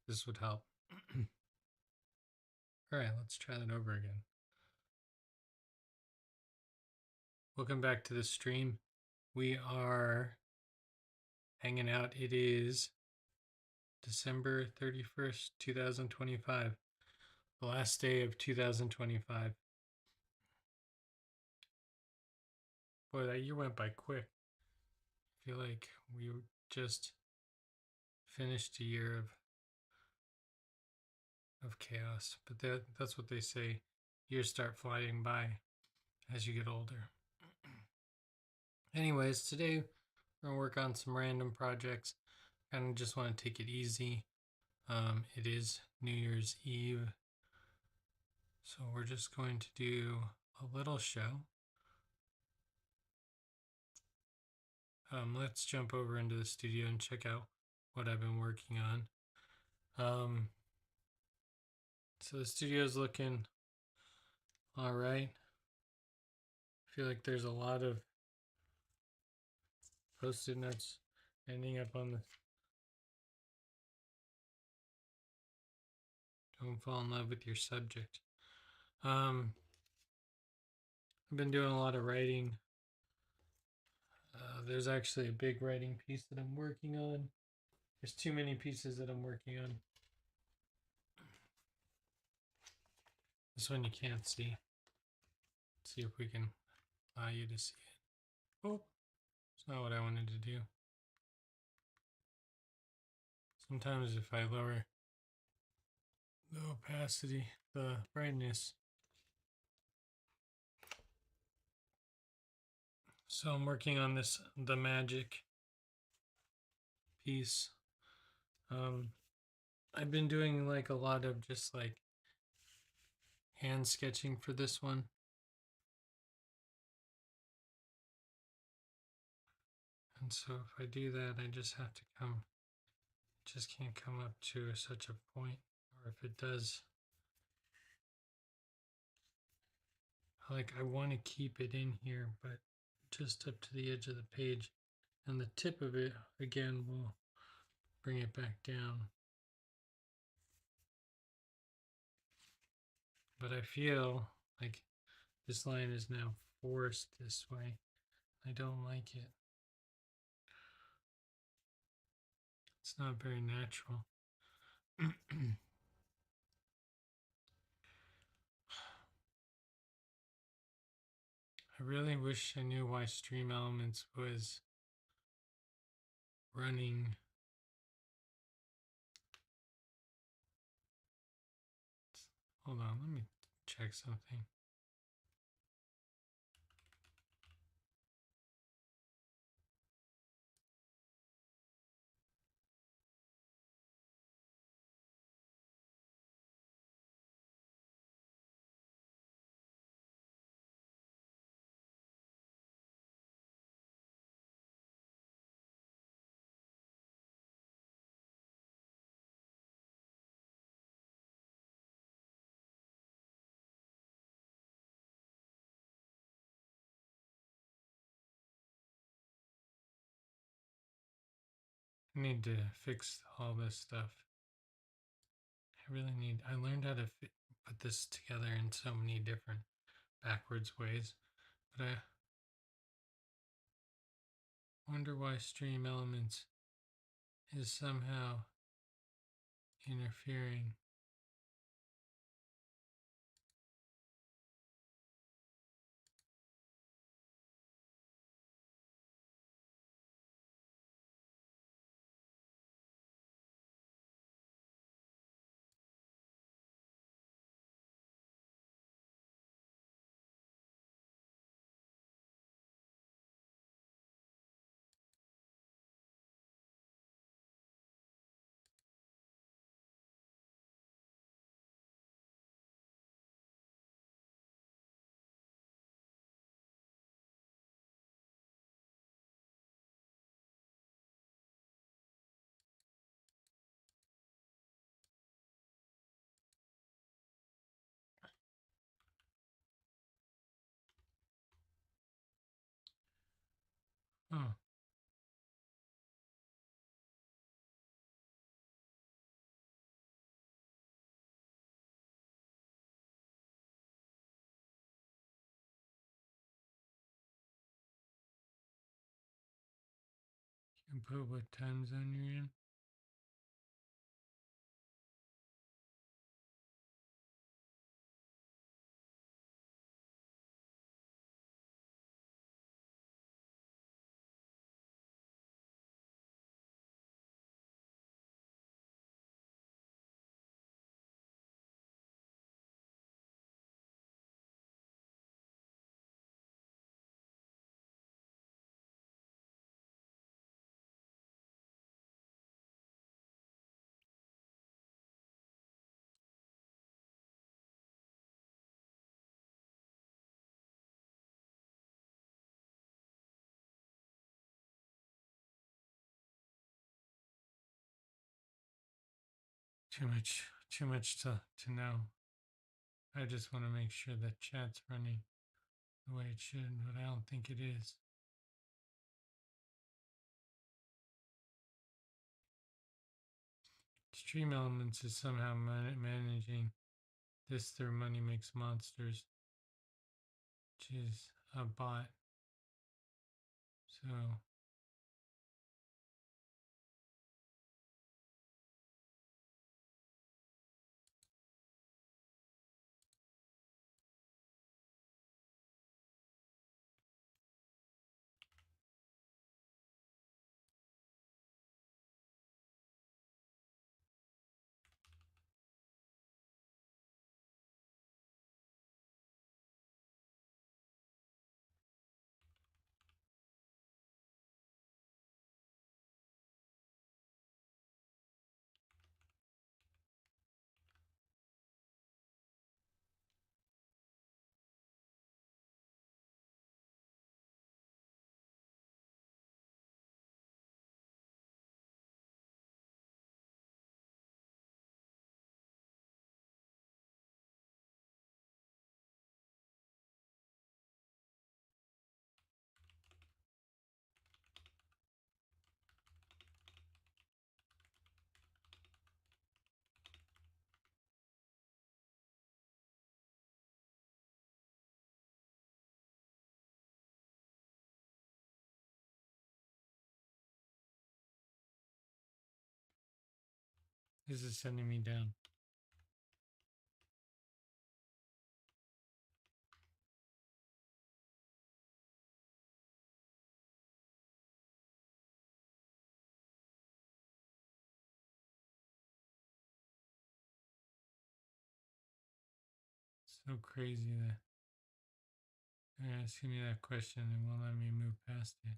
This would help. All right, let's try that over again. Welcome back to the stream. We are hanging out. It is December 31st, 2025, the last day of 2025. Boy, that year went by quick. I feel like we just finished a year of chaos, but that's what they say. Years start flying by as you get older. Anyways, today we're gonna work on some random projects. Kind of just want to take it easy. It is New Year's Eve, so we're just going to do a little show. Let's jump over into the studio and check out what I've been working on. So the studio's looking all right. I feel like there's a lot of post-it notes ending up on the don't fall in love with your subject. I've been doing a lot of writing. There's actually a big writing piece that I'm working on. There's too many pieces that I'm working on. This one you can't see. Let's see if we can allow you to see it. Oh, it's not what I wanted to do. Sometimes if I lower the opacity, the brightness. So I'm working on this, the magic piece. I've been doing like a lot of just like hand sketching for this one. And so if I do that, I just have to just can't come up to such a point. Or if it does, like I want to keep it in here, but just up to the edge of the page. And the tip of it, again, will bring it back down. But I feel like this line is now forced this way. I don't like it. It's not very natural. I really wish I knew why Stream Elements was running. Hold on, let me check something. I need to fix all this stuff. I learned how to put this together in so many different backwards ways, but I wonder why Stream Elements is somehow interfering. Oh, and put what time zone you're in. Too much to know. I just want to make sure that chat's running the way it should, but I don't think it is. Stream Elements is somehow managing this through Money Makes Monsters, which is a bot. So this is sending me down. So crazy that they're asking me that question and won't let me move past it.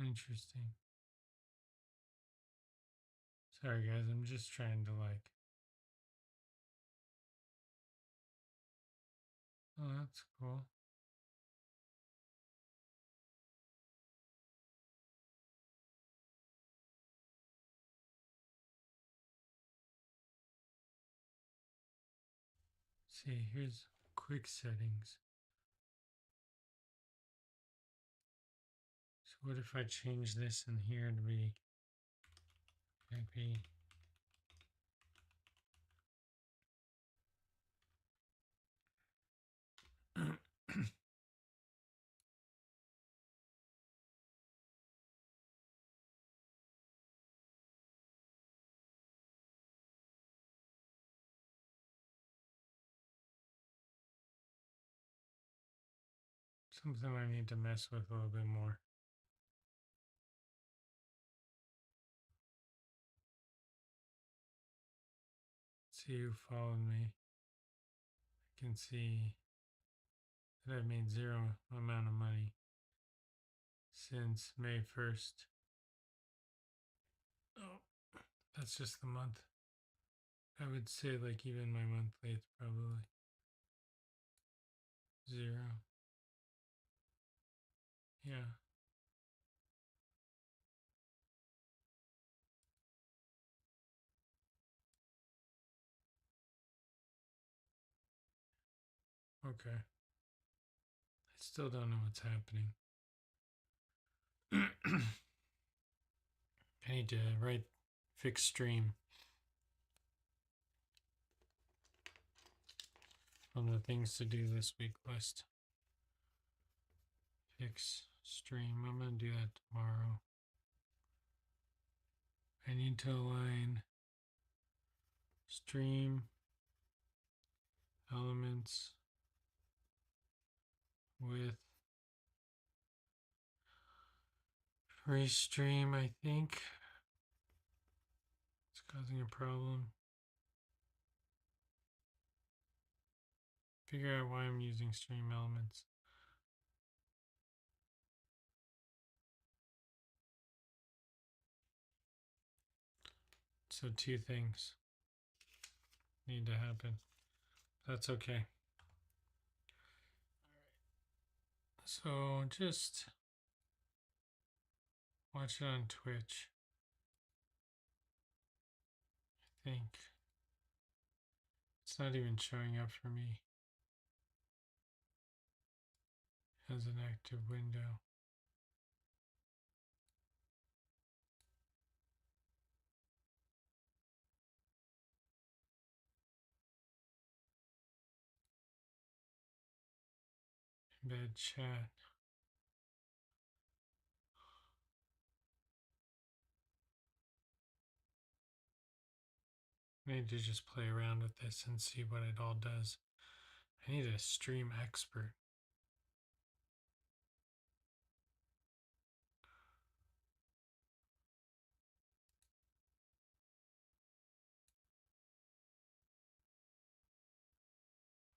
Interesting. Sorry guys, I'm just trying to like. Oh, that's cool. See, here's quick settings. So what if I change this in here to be maybe something I need to mess with a little bit more. See who followed me. I can see that I've made zero amount of money since May 1st. Oh, that's just the month. I would say like even my monthly, it's probably zero. Yeah. Okay. I still don't know what's happening. I need to write fix stream on the things to do this week list. Fix stream. I'm going to do that tomorrow. I need to align stream elements with restream, I think. It's causing a problem. Figure out why I'm using stream elements. So two things need to happen. That's okay. So just watch it on Twitch. I think it's not even showing up for me as an active window. Embed chat. I need to just play around with this and see what it all does. I need a stream expert.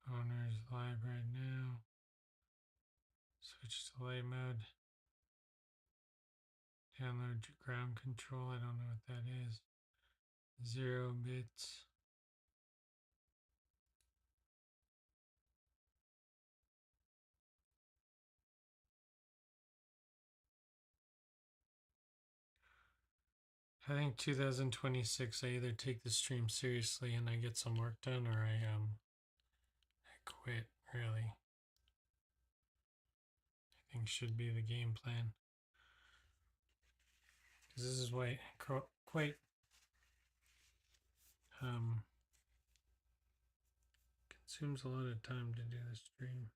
Owner's live right now. Switch to lay mode. Download ground control. I don't know what that is. 0 bits. I think 2026 I either take the stream seriously and I get some work done, or I quit, really. I think should be the game plan. Because this is why quite consumes a lot of time to do the stream.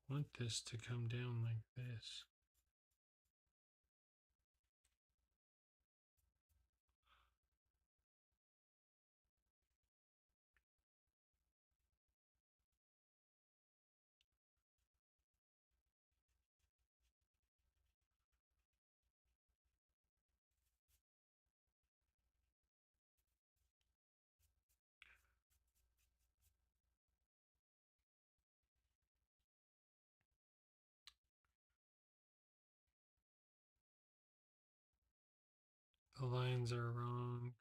I want this to come down like this. The lines are wrong.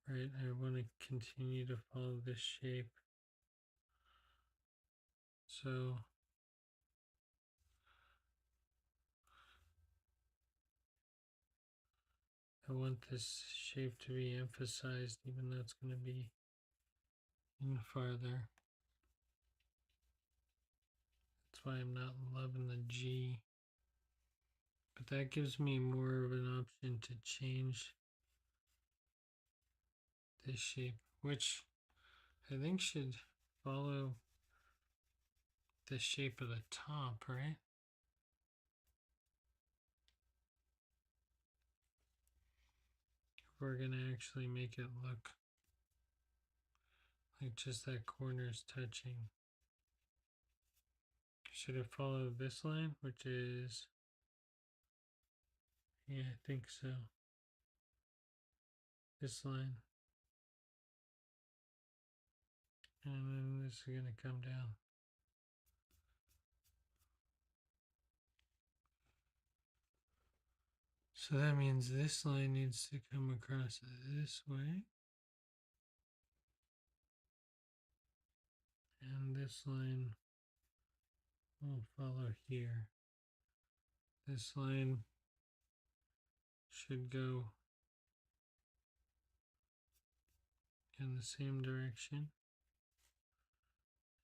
Right, I want to continue to follow this shape. So I want this shape to be emphasized, even though it's going to be in farther. That's why I'm not loving the G. But that gives me more of an option to change this shape, which I think should follow the shape of the top, right? If we're going to actually make it look like just that corner's touching. Should it follow this line, which is, yeah, I think so. This line. And then this is going to come down. So that means this line needs to come across this way. And this line will follow here. This line should go in the same direction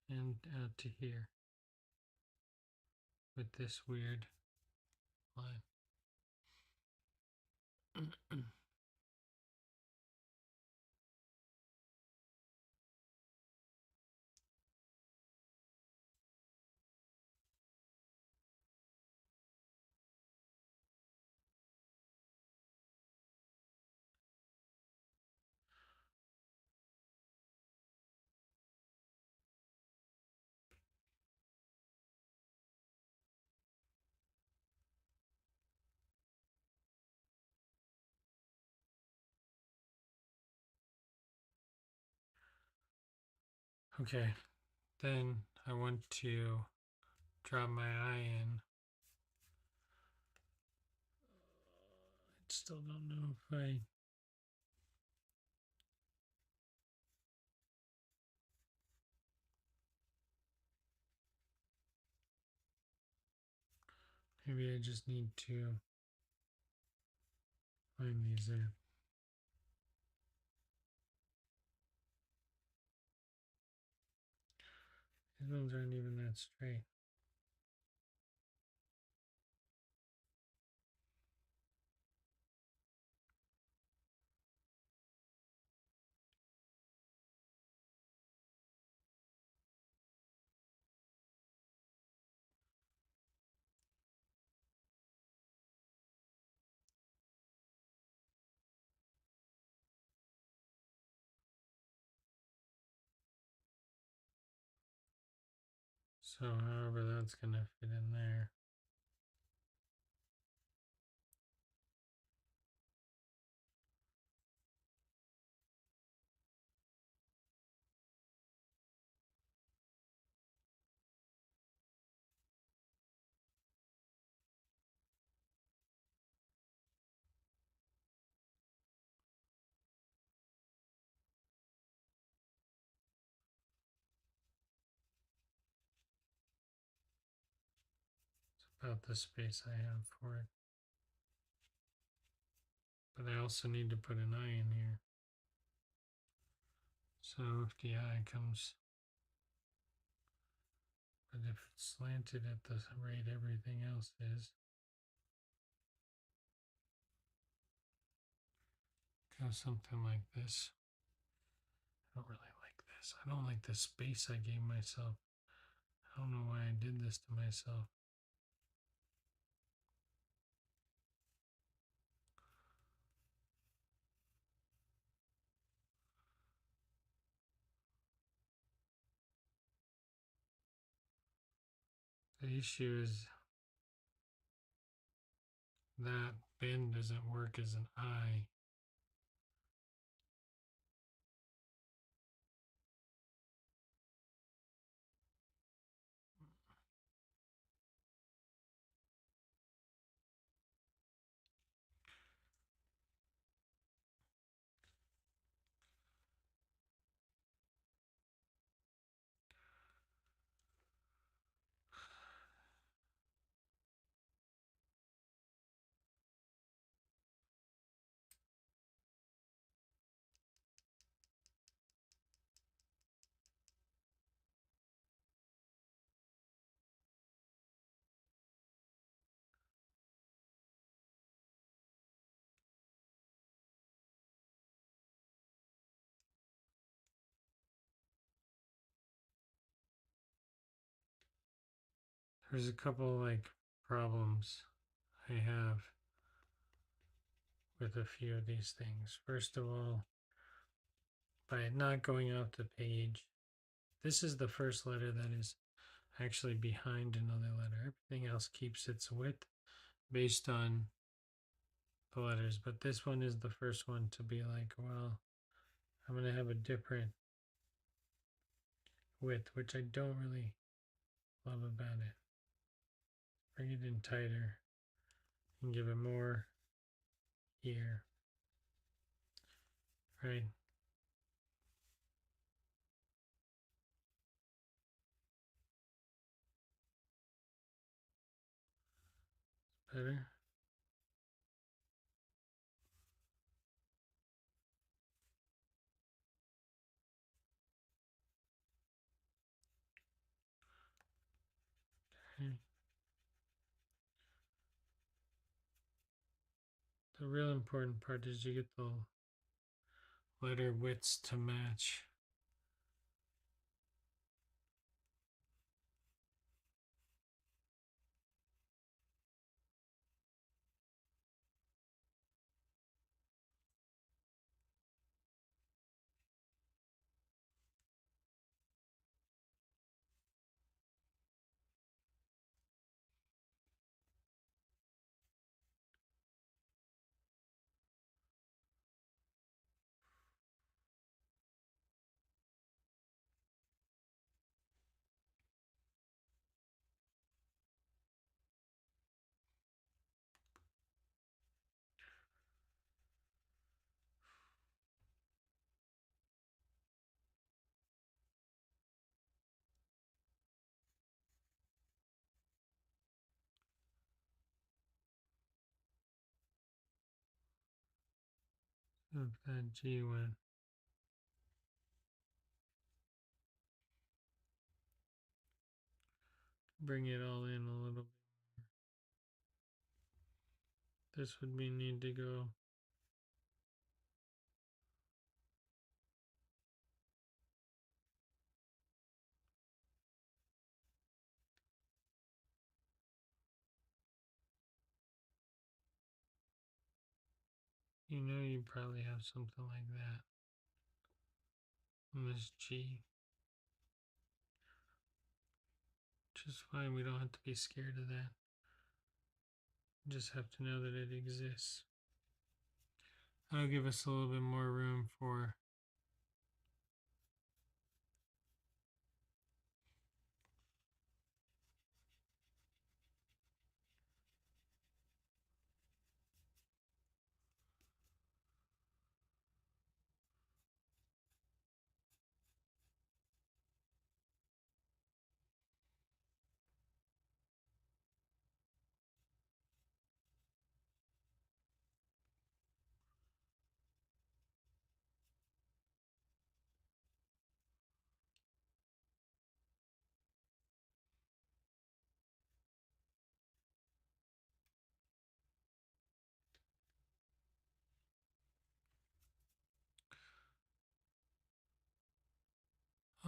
and out to here with this weird line. Okay, then I want to drop my eye in. I still don't know if I maybe I just need to find these out. These ones aren't even that straight. So however that's going to fit in there. It's about the space I have for it. But I also need to put an eye in here. So if the eye comes, but if it's slanted at the rate everything else is, go something like this. I don't really like this. I don't like the space I gave myself. I don't know why I did this to myself. The issue is that bend doesn't work as an eye. There's a couple like problems I have with a few of these things. First of all, by it not going off the page. This is the first letter that is actually behind another letter. Everything else keeps its width based on the letters, but this one is the first one to be like, well, I'm going to have a different width, which I don't really love about it. Bring it in tighter and give it more here, right? Better. Okay. The real important part is you get the letter widths to match. If that G went, bring it all in a little bit. This would be need to go. You know, you probably have something like that on this G. Which is fine, we don't have to be scared of that. We just have to know that it exists. That'll give us a little bit more room for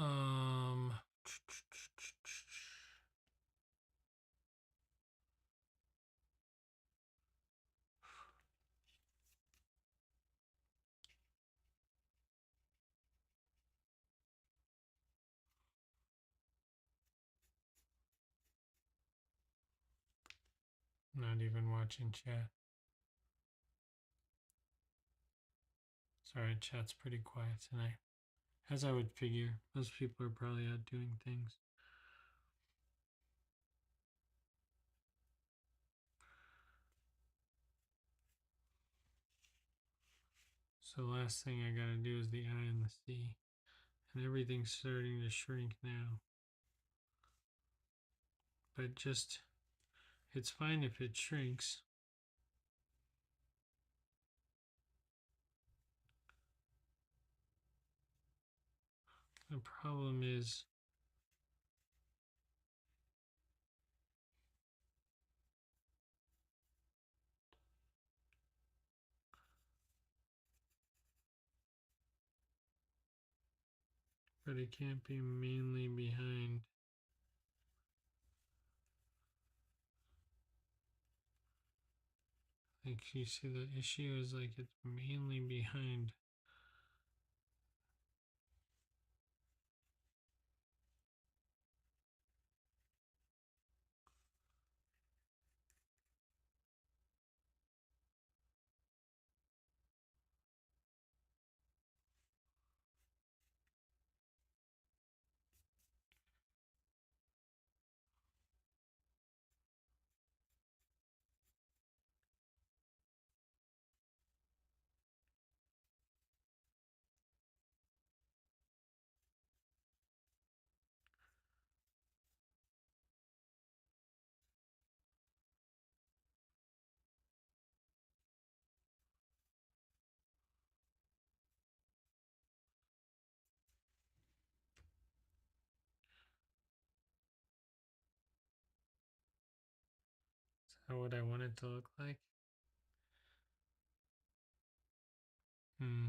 um not even watching chat. Sorry, chat's pretty quiet tonight. As I would figure, most people are probably out doing things. So last thing I gotta do is the I and the C. And everything's starting to shrink now. But just, it's fine if it shrinks. The problem is but it can't be mainly behind. Like you see, the issue is like it's mainly behind How would I want it to look like? Hmm.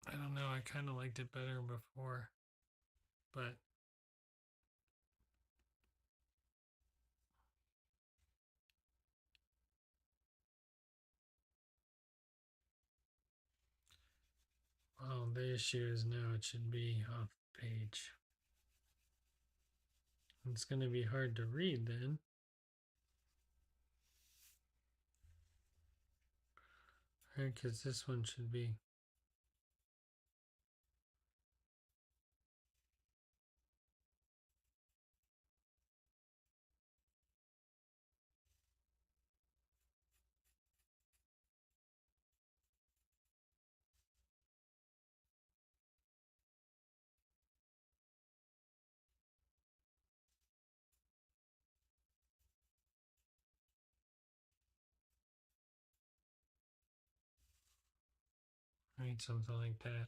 I don't know. I kind of liked it better before, but well, the issue is now it should be off the page. It's going to be hard to read then. Right, because this one should be. Right, something like that.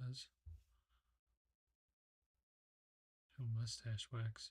That's mustache wax.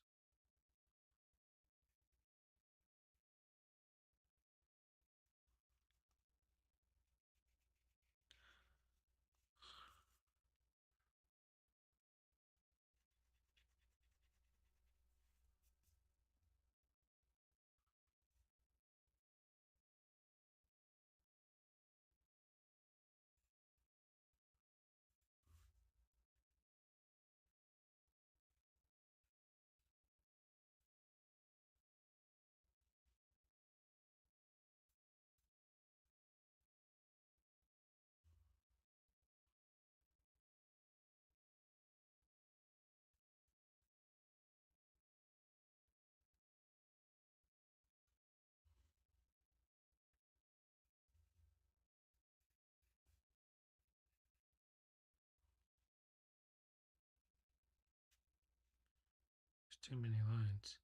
There's too many lines.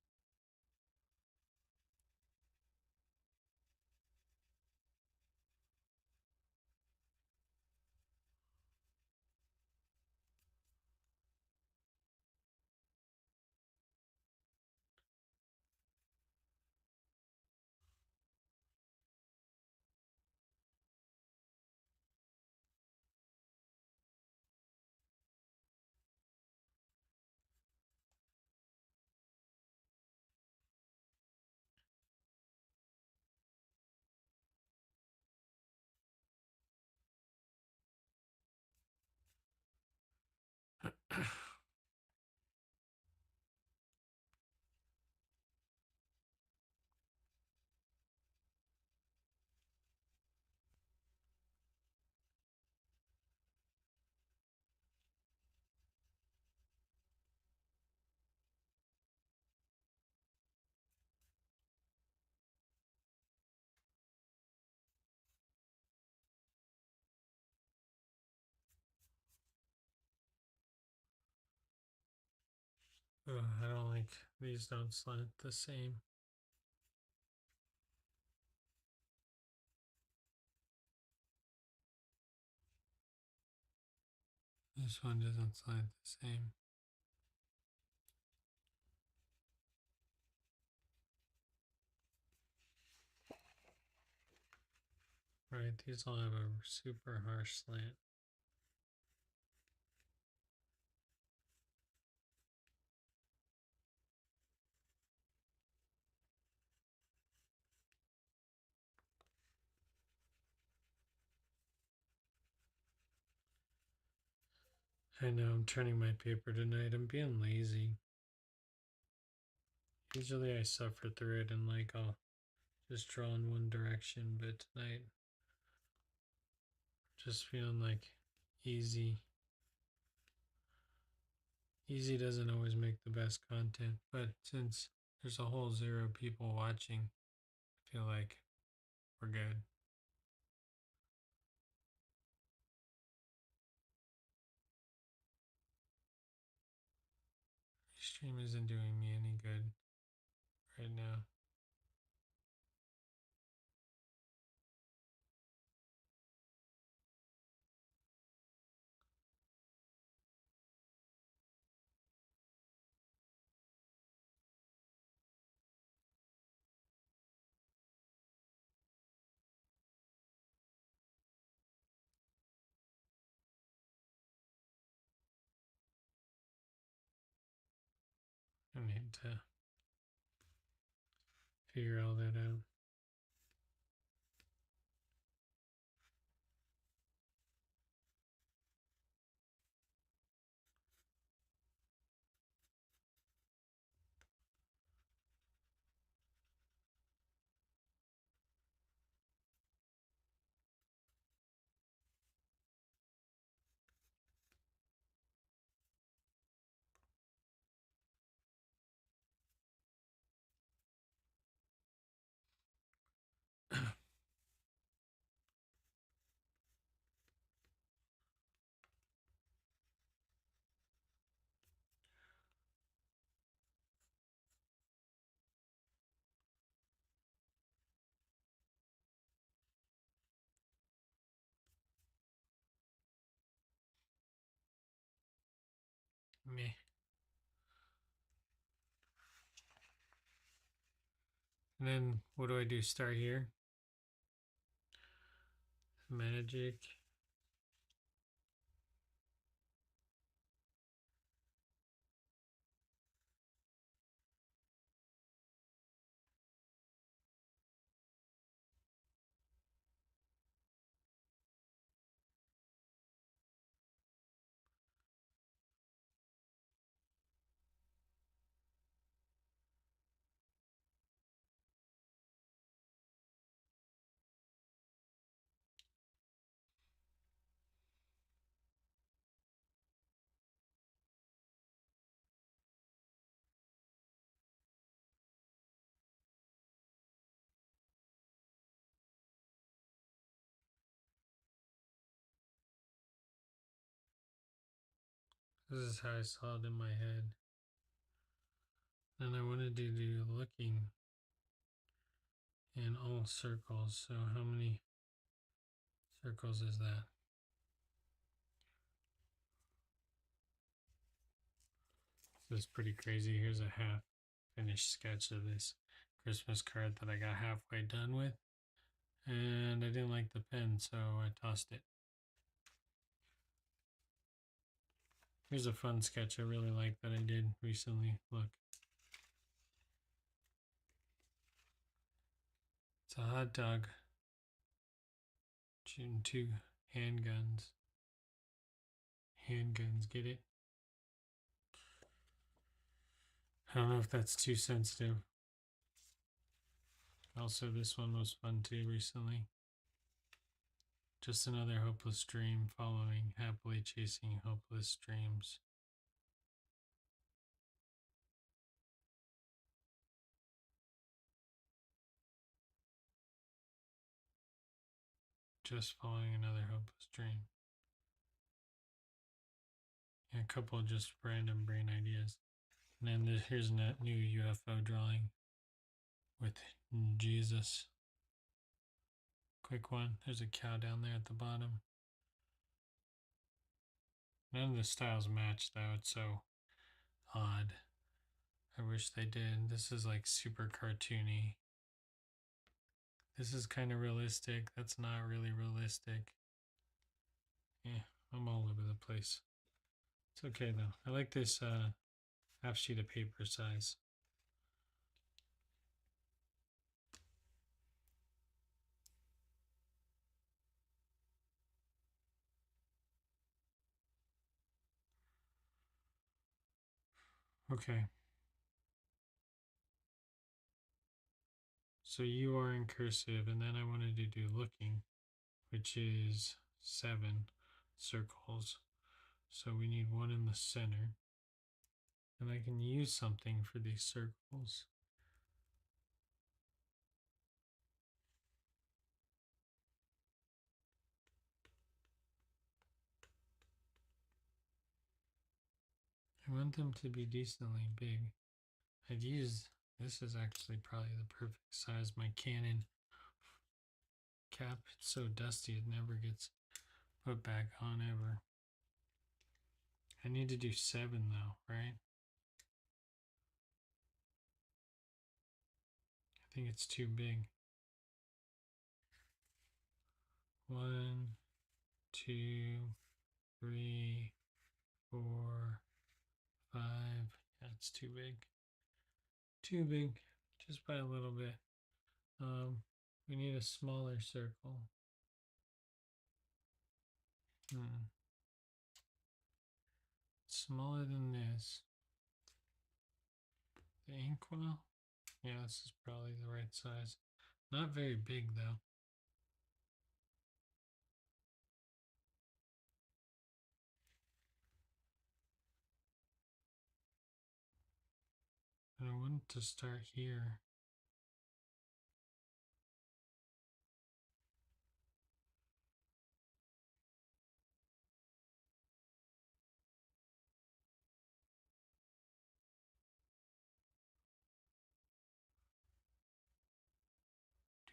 Ugh, I don't like these, don't slant the same. This one doesn't slant the same. Right, these all have a super harsh slant. I know I'm turning my paper tonight. I'm being lazy. Usually I suffer through it and like I'll just draw in one direction, but tonight just feeling like easy. Easy doesn't always make the best content, but since there's a whole 0 people watching, I feel like we're good. Stream isn't doing me any good right now. I need to figure all that out. Meh. And then what do I do? Start here. Magic. This is how I saw it in my head. And I wanted to do looking in all circles. So how many circles is that? This is pretty crazy. Here's a half finished sketch of this Christmas card that I got halfway done with. And I didn't like the pen, so I tossed it. Here's a fun sketch I really like that I did recently. Look. It's a hot dog shooting 2 handguns. Handguns, get it? I don't know if that's too sensitive. Also, this one was fun too recently. Just another hopeless dream following, happily chasing hopeless dreams. Just following another hopeless dream. And a couple of just random brain ideas. And then here's a new UFO drawing with Jesus. Quick one. There's a cow down there at the bottom. None of the styles match though. It's so odd. I wish they did. This is like super cartoony. This is kind of realistic. That's not really realistic. Yeah, I'm all over the place. It's okay though. I like this half sheet of paper size. Okay. So you are in cursive, and then I wanted to do looking, which is 7 circles. So we need one in the center. And I can use something for these circles. I want them to be decently big. I'd use, this is actually probably the perfect size, my Canon cap. It's so dusty it never gets put back on ever. I need to do 7 though, right? I think it's too big. 1, 2, 3, 4, 5. Yeah, it's too big. Too big, just by a little bit. We need a smaller circle. Smaller than this. The inkwell? Yeah, this is probably the right size. Not very big though. And I want to start here.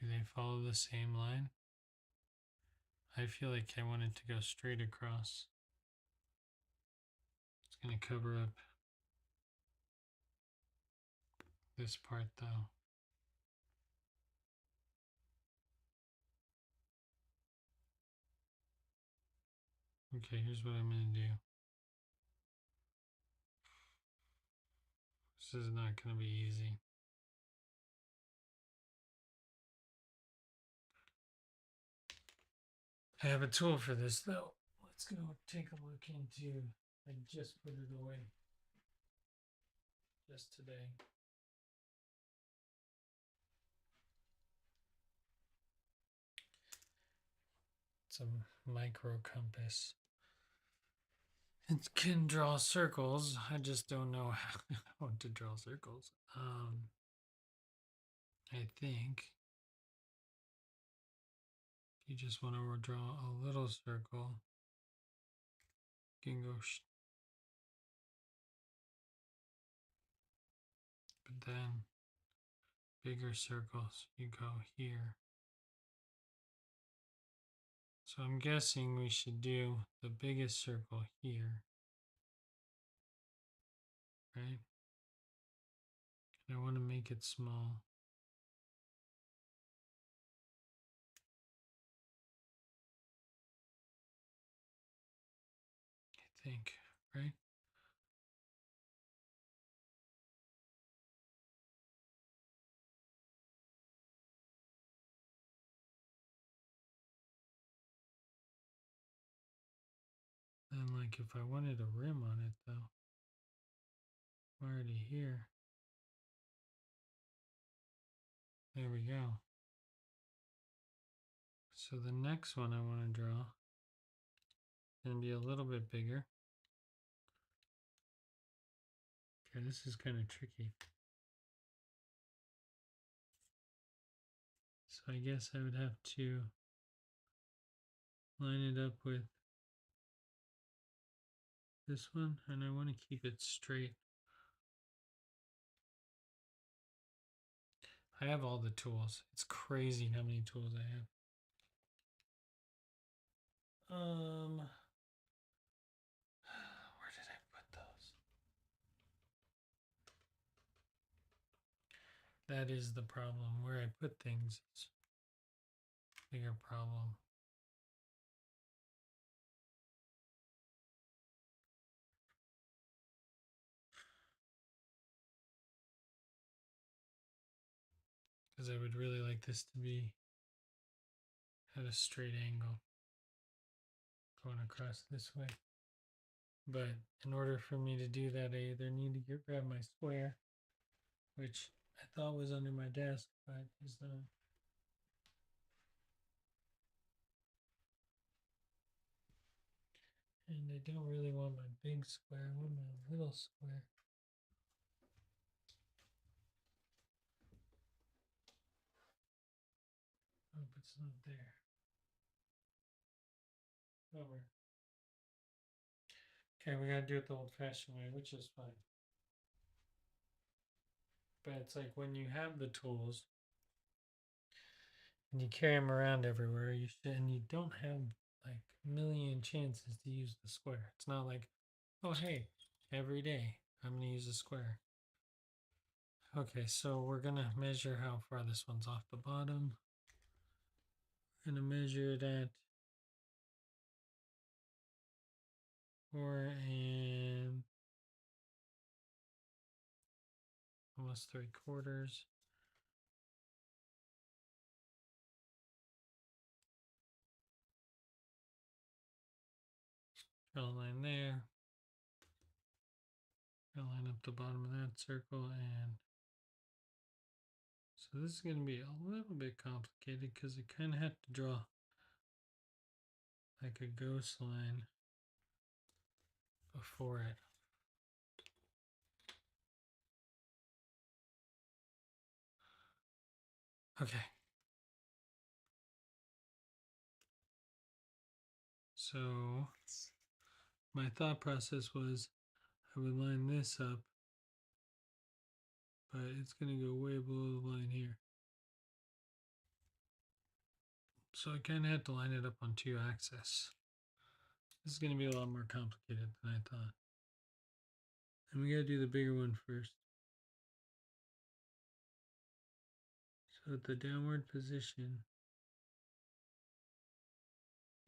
Do they follow the same line? I feel like I want it to go straight across. It's going to cover up this part though. Okay, here's what I'm going to do. This is not going to be easy. I have a tool for this though. Let's go take a look into, I just put it away just today. It's a micro compass. It can draw circles. I just don't know how to draw circles. I think if you just want to draw a little circle, you can go, but then bigger circles, you go here. So I'm guessing we should do the biggest circle here, right? And I want to make it small. I think, right? Then, like, if I wanted a rim on it, though, I'm already here. There we go. So the next one I want to draw is going to be a little bit bigger. Okay, this is kind of tricky. So I guess I would have to line it up with this one, and I want to keep it straight I have all the tools. It's crazy how many tools I have. Where did I put those? That is the problem. Where I put things is a bigger problem. Because I would really like this to be at a straight angle going across this way. But in order for me to do that, I either need to grab my square, which I thought was under my desk, but is not. And I don't really want my big square, I want my little square. Oh, it's not there. Bummer. Okay, we gotta do it the old-fashioned way, which is fine. But it's like when you have the tools and you carry them around everywhere, you should, and you don't have like a million chances to use the square. It's not like, oh hey, every day I'm gonna use a square. Okay, so we're gonna measure how far this one's off the bottom. We're gonna measure it at 4 and almost 3/4. Draw a line there. Draw a line up the bottom of that circle, and so this is going to be a little bit complicated because I kind of have to draw like a ghost line before it. Okay. So my thought process was I would line this up, but it's going to go way below the line here. So I kind of had to line it up on 2 axes. This is going to be a lot more complicated than I thought. And we got to do the bigger one first. So at the downward position,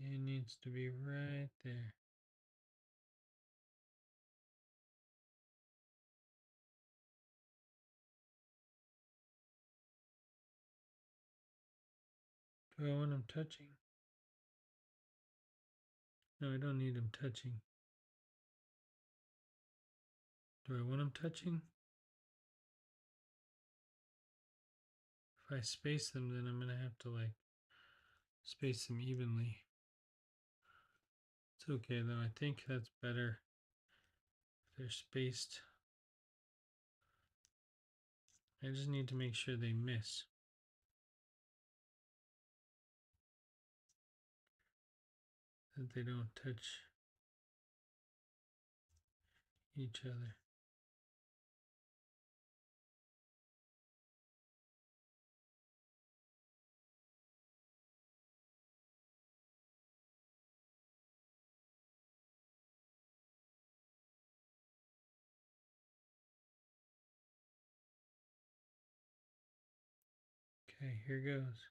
it needs to be right there. Do I want them touching? No, I don't need them touching. Do I want them touching? If I space them, then I'm going to have to like space them evenly. It's okay though, I think that's better if they're spaced. I just need to make sure they miss. That they don't touch each other. Okay, here goes.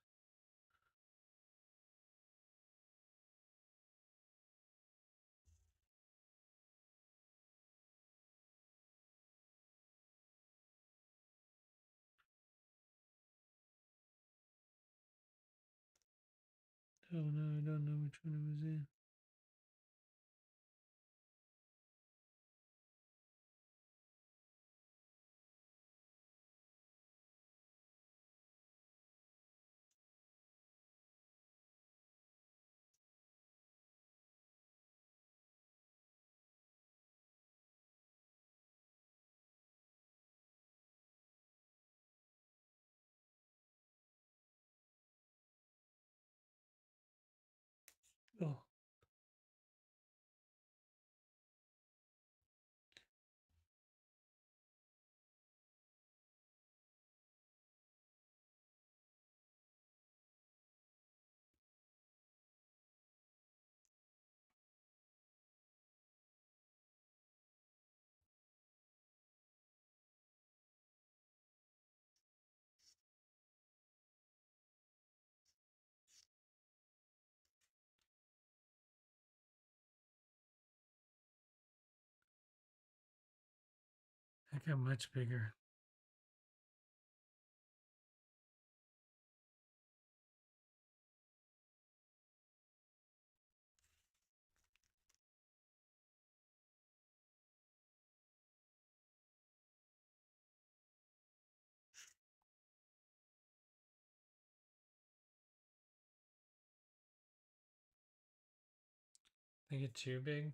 Oh no, I don't know which one it was in. Oh. That got much bigger. Think it too big?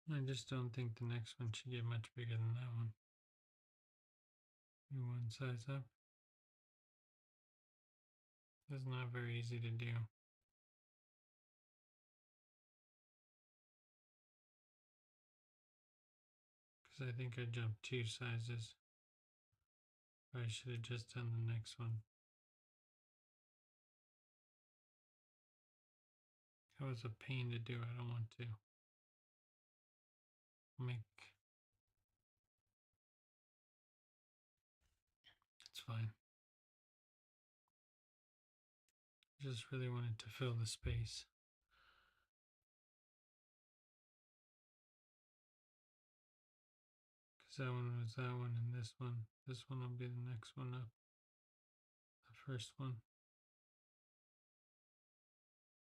I just don't think the next one should get much bigger than that one. One size up. That's not very easy to do. Because I think I jumped 2 sizes. I should have just done the next one. That was a pain to do. I don't want to make. It's fine. I just really wanted to fill the space. Because that one was that one and this one. This one will be the next one up. The first one.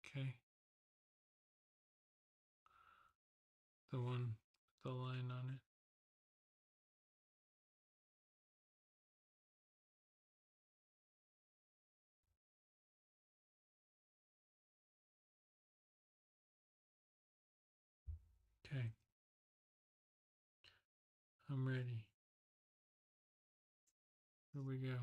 Okay. The one with the line on it. Okay. I'm ready. Here we go.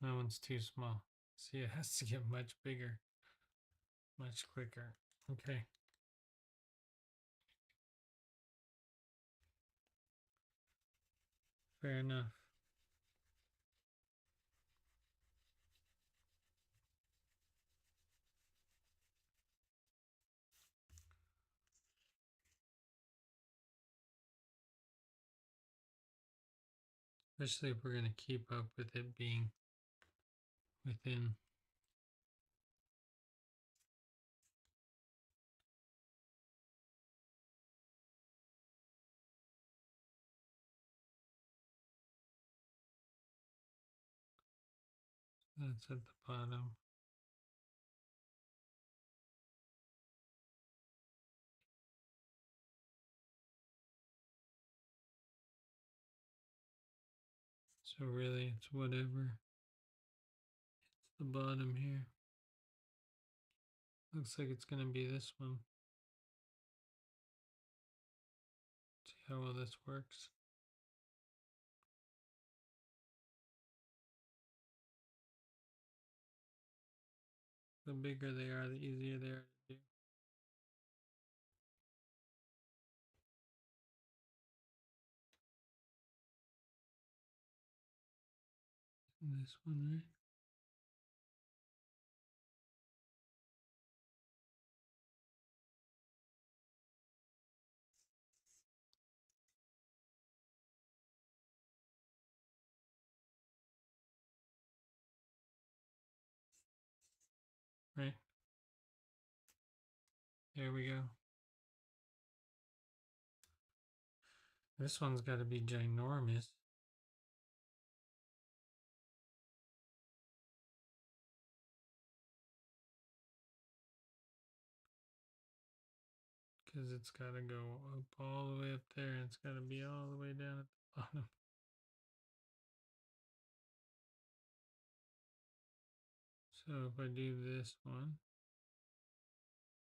That one's too small. See, it has to get much bigger, much quicker. Okay. Fair enough. Especially if we're going to keep up with it being within. That's at the bottom. So really it's whatever. It's the bottom here. Looks like it's going to be this one. See how well this works. The bigger they are, the easier they are to do. And this one, right? Right. There we go. This one's got to be ginormous. Because it's got to go up all the way up there and it's got to be all the way down at the bottom. So if I do this one,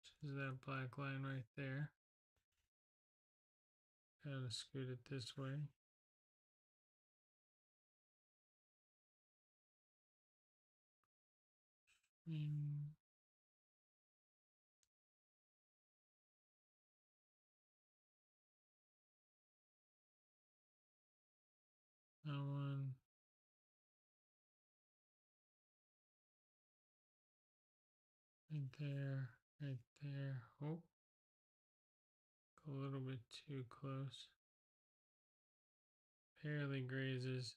which is that black line right there, gotta scoot it this way. That one. Right there, right there. Oh, a little bit too close. Barely grazes.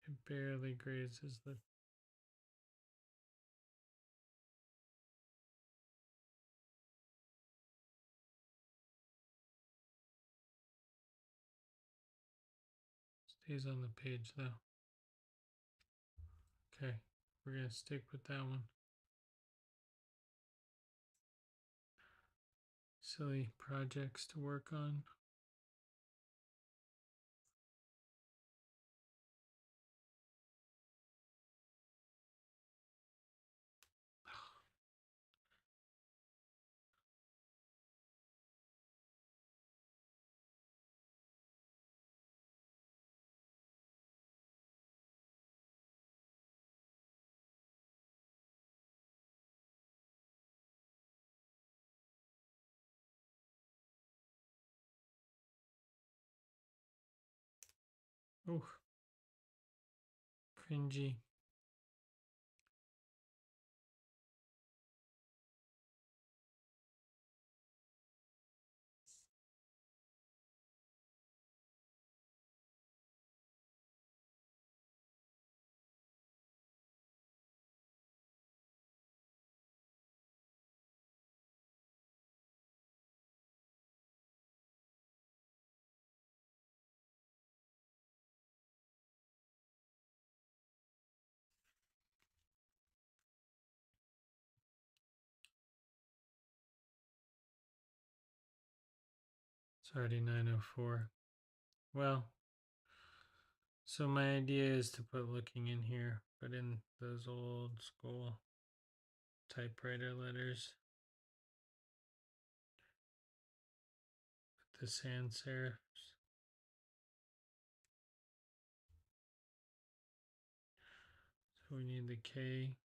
It barely grazes the. Stays on the page though. Okay, we're gonna stick with that one. Silly projects to work on. Oh, cringy. It's already 9:04. Well, so my idea is to put looking in here, but in those old school typewriter letters. With the sans serifs. So we need the K.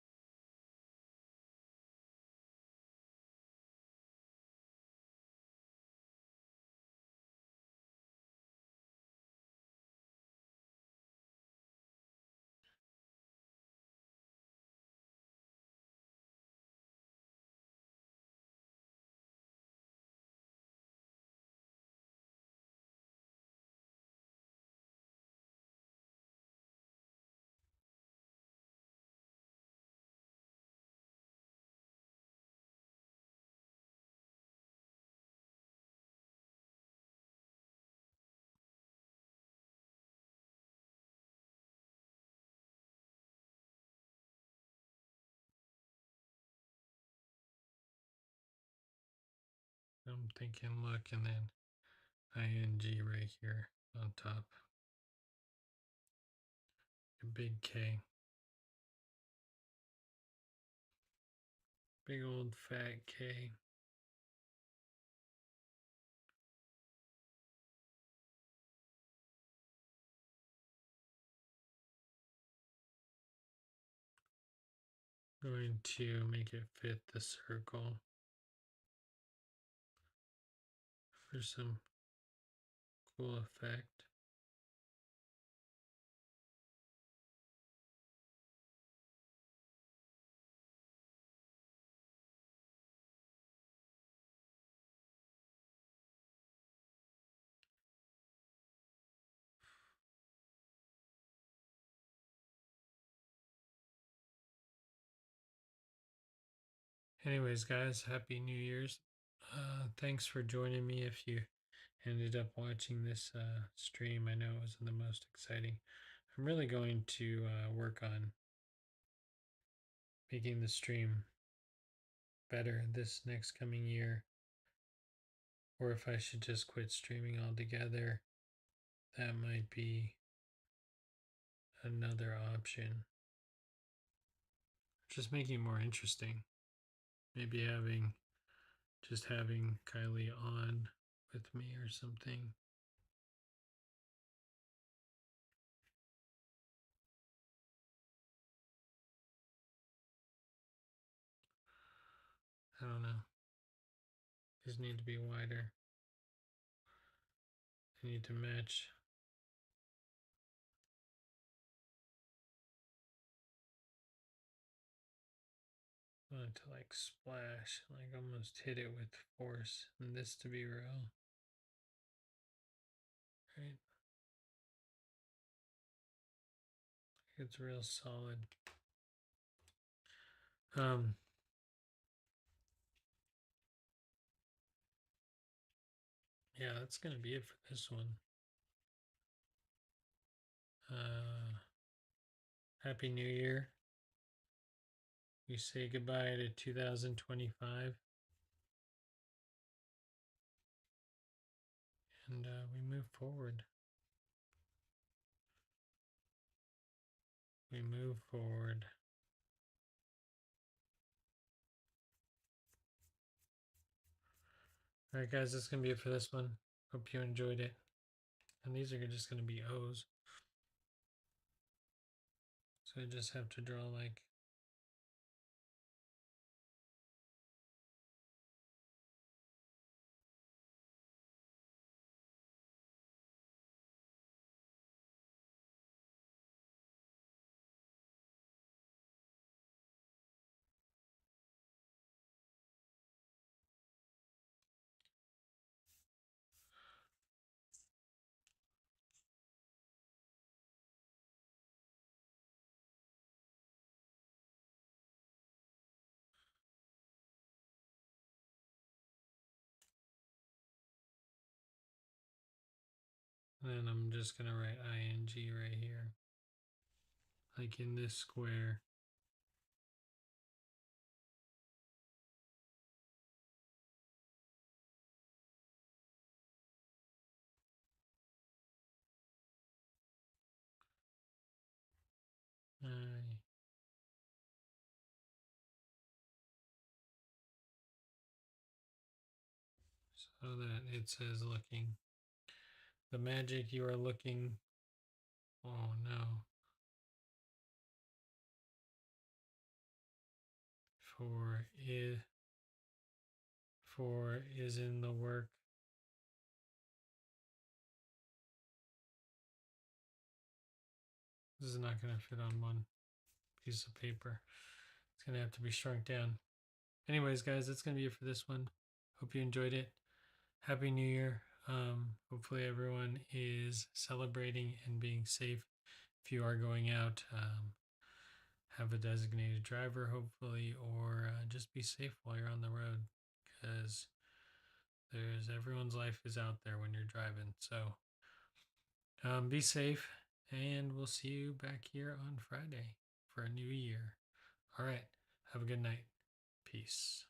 I'm thinking look and then ing right here on top. A big K. Big old fat K. Going to make it fit the circle for some cool effect. Anyways, guys, happy New Year's. Thanks for joining me if you ended up watching this stream. I know it wasn't the most exciting. I'm really going to work on making the stream better this next coming year. Or if I should just quit streaming altogether, that might be another option. Just making it more interesting. Maybe having Kylie on with me or something. I don't know. These need to be wider. I need to match to like splash, like almost hit it with force, and this to be real. Right? It's real solid. Yeah, that's gonna be it for this one. Happy New Year. We say goodbye to 2025, and we move forward. We move forward. All right, guys, that's gonna be it for this one. Hope you enjoyed it. And these are just gonna be O's. So I just have to draw like and then I'm just gonna write ing right here, like in this square. So that it says looking. The magic you are looking. Oh no. For is in the work. This is not going to fit on one piece of paper. It's going to have to be shrunk down. Anyways, guys, that's going to be it for this one. Hope you enjoyed it. Happy New Year. Hopefully, everyone is celebrating and being safe. If you are going out, have a designated driver, hopefully, or just be safe while you're on the road, because everyone's life is out there when you're driving. So be safe, and we'll see you back here on Friday for a new year. All right. Have a good night. Peace.